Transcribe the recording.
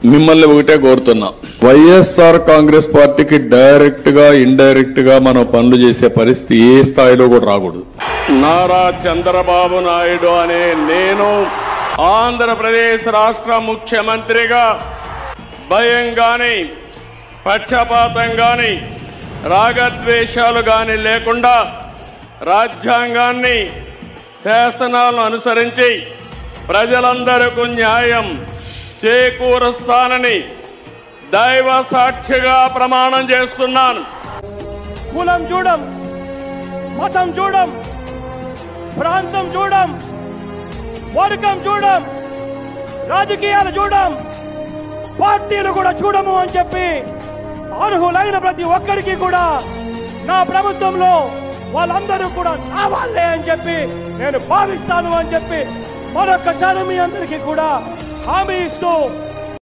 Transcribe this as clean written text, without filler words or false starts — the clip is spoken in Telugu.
మిమ్మల్ని ఒకటే కోరుతున్నా, వైఎస్ఆర్ కాంగ్రెస్ పార్టీకి డైరెక్ట్ గా ఇండైరెక్ట్ గా మనం పనులు చేసే పరిస్థితి ఏ స్థాయిలో కూడా రాకూడదు. నారా చంద్రబాబు నాయుడు అనే నేను ఆంధ్రప్రదేశ్ రాష్ట్ర ముఖ్యమంత్రిగా భయం గాని, పక్షపాతం గాని, రాగద్వేషాలు గాని లేకుండా రాజ్యాంగాన్ని, శాసనాలను అనుసరించి ప్రజలందరికీ న్యాయం చేకూరుస్తానని దైవ సాక్షిగా ప్రమాణం చేస్తున్నాను. కులం చూడం, మతం చూడం, ప్రాంతం చూడం, వర్గం చూడం, రాజకీయాలు చూడం, పార్టీలు కూడా చూడము అని చెప్పి అర్హులైన ప్రతి ఒక్కరికి కూడా నా ప్రభుత్వంలో వాళ్ళందరూ కూడా నా వాళ్ళే అని చెప్పి నేను భావిస్తాను అని చెప్పి మరొకసారి మీ అందరికీ కూడా హామీ ఇస్తూ